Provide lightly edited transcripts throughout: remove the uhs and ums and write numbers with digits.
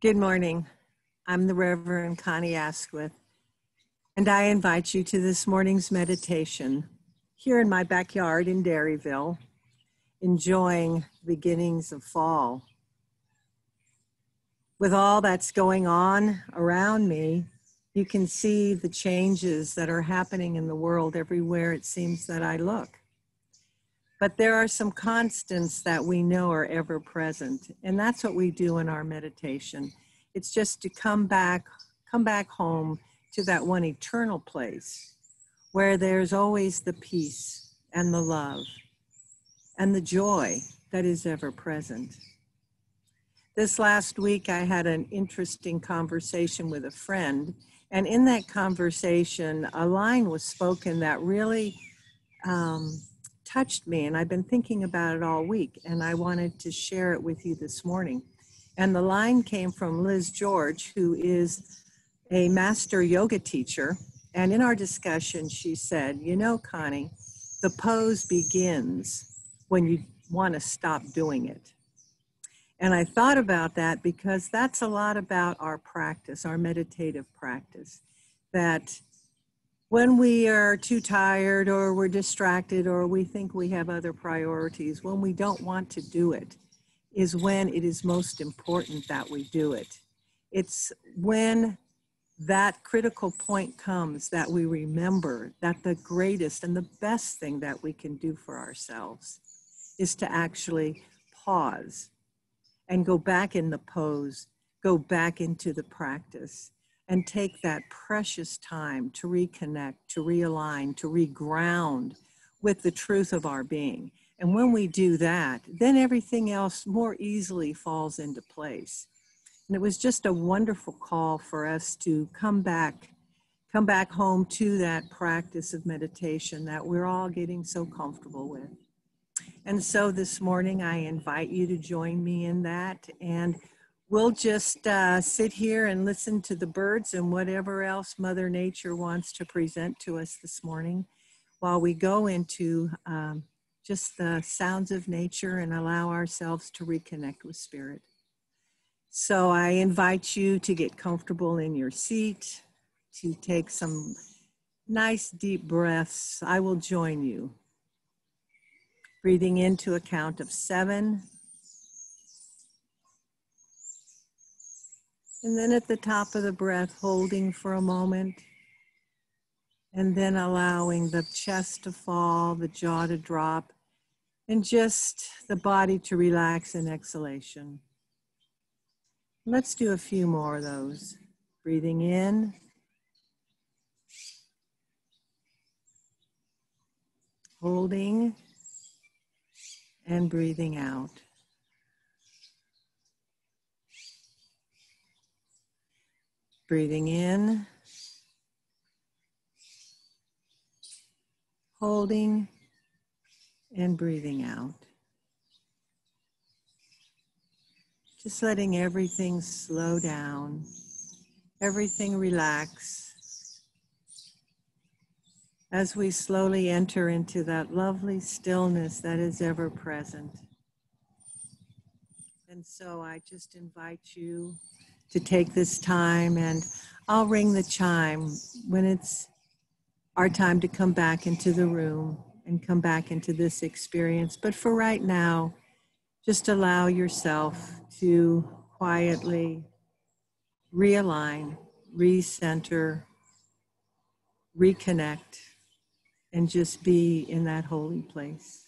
Good morning. I'm the Reverend Connie Asquith, and I invite you to this morning's meditation here in my backyard in Dairyville, enjoying the beginnings of fall. With all that's going on around me, you can see the changes that are happening in the world everywhere it seems that I look. But there are some constants that we know are ever present, and that's what we do in our meditation. It's just to come back home to that one eternal place where there's always the peace and the love and the joy that is ever present. This last week, I had an interesting conversation with a friend, and in that conversation, a line was spoken that really touched me, and I've been thinking about it all week, and I wanted to share it with you this morning. And the line came from Liz George, who is a master yoga teacher, and in our discussion, she said, "You know, Connie, the pose begins when you want to stop doing it." And I thought about that because that's a lot about our practice, our meditative practice, that when we are too tired or we're distracted or we think we have other priorities, when we don't want to do it, is when it is most important that we do it. It's when that critical point comes that we remember that the greatest and the best thing that we can do for ourselves is to actually pause and go back in the pose, go back into the practice, and take that precious time to reconnect, to realign, to reground with the truth of our being. And when we do that, then everything else more easily falls into place. And it was just a wonderful call for us to come back home to that practice of meditation that we're all getting so comfortable with. And so this morning, I invite you to join me in that, and we'll just sit here and listen to the birds and whatever else Mother Nature wants to present to us this morning while we go into just the sounds of nature and allow ourselves to reconnect with Spirit. So I invite you to get comfortable in your seat, to take some nice deep breaths. I will join you. Breathing into a count of 7. And then at the top of the breath, holding for a moment. And then allowing the chest to fall, the jaw to drop, and just the body to relax in exhalation. Let's do a few more of those. Breathing in. Holding. And breathing out. Breathing in. Holding. And breathing out. Just letting everything slow down, everything relax as we slowly enter into that lovely stillness that is ever present. And so I just invite you to take this time, and I'll ring the chime when it's our time to come back into the room and come back into this experience. But for right now, just allow yourself to quietly realign, recenter, reconnect, and just be in that holy place.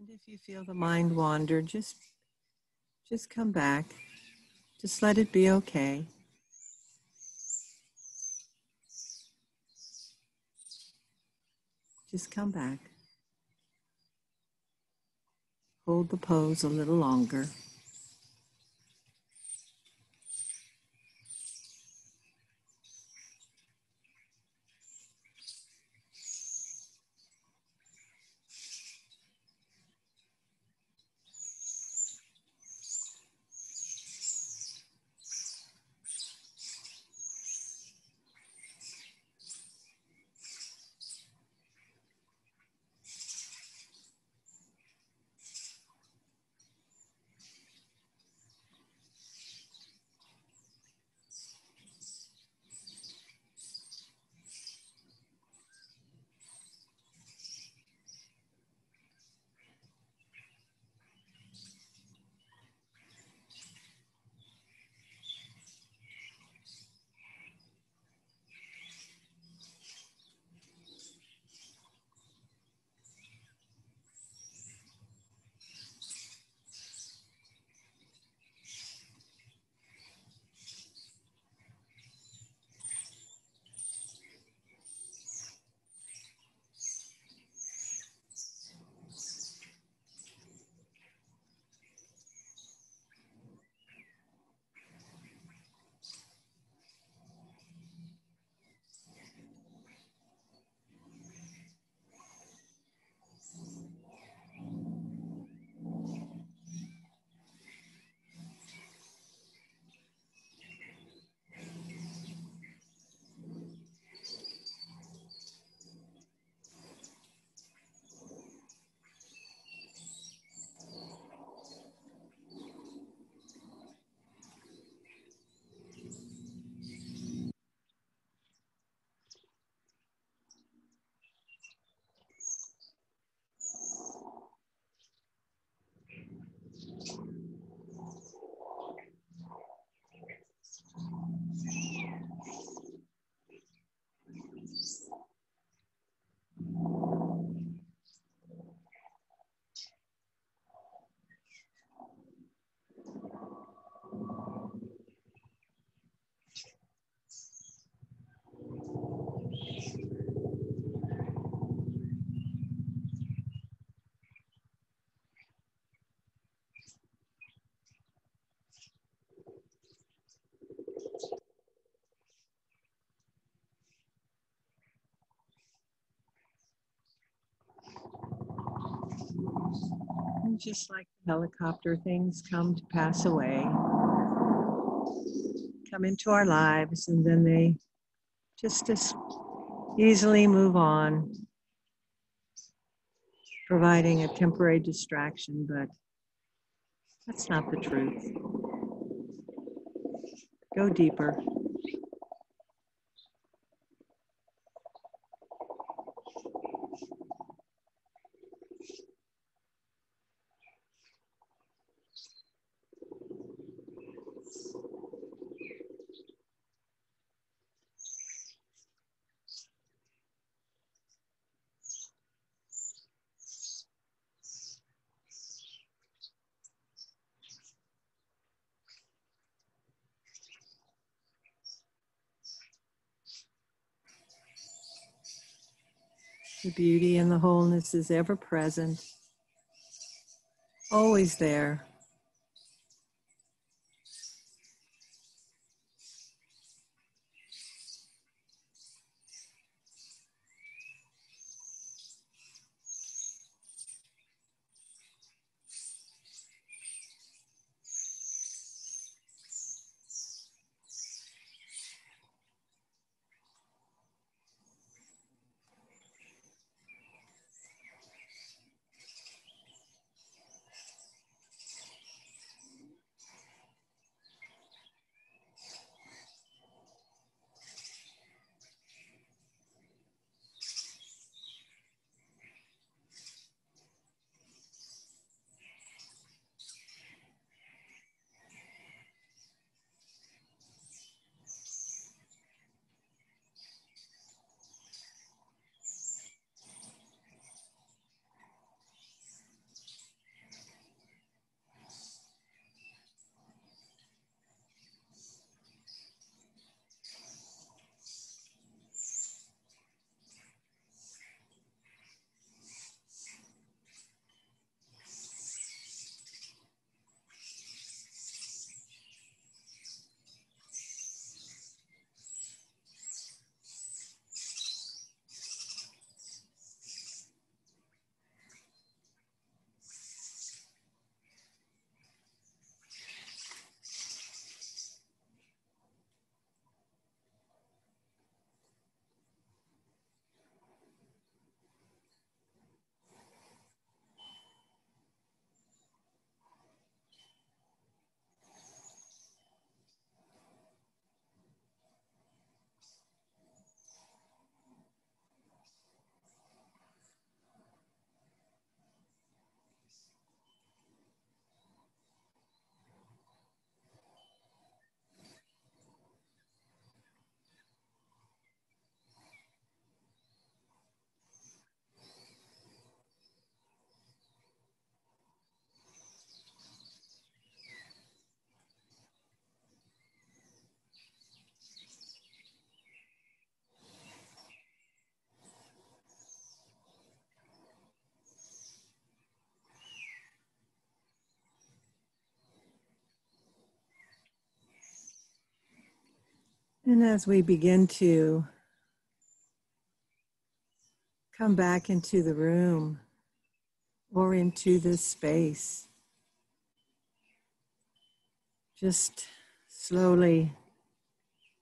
And if you feel the mind wander, just come back. Just let it be okay. Just come back. Hold the pose a little longer. And just like the helicopter, things come to pass away, come into our lives, and then they just as easily move on, providing a temporary distraction, but that's not the truth. Go deeper. The beauty and the wholeness is ever present, always there. And as we begin to come back into the room or into this space, just slowly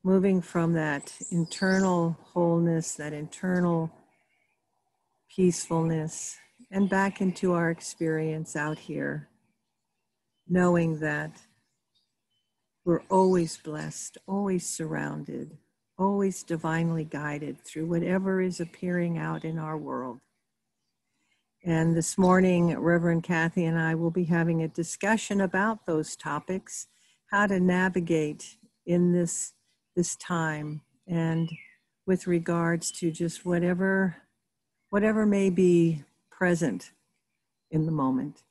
moving from that internal wholeness, that internal peacefulness, and back into our experience out here, knowing that we're always blessed, always surrounded, always divinely guided through whatever is appearing out in our world. And this morning, Reverend Kathy and I will be having a discussion about those topics, how to navigate in this time, and with regards to just whatever may be present in the moment.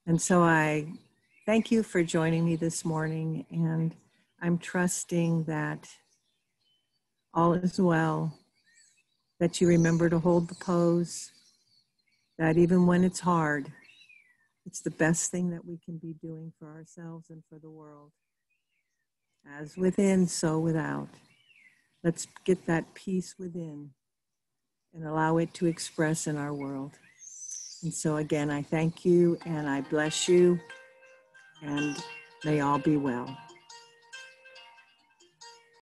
And so I thank you for joining me this morning, and I'm trusting that all is well, that you remember to hold the pose, that even when it's hard, it's the best thing that we can be doing for ourselves and for the world. As within, so without. Let's get that peace within and allow it to express in our world. And so again, I thank you and I bless you, and may all be well.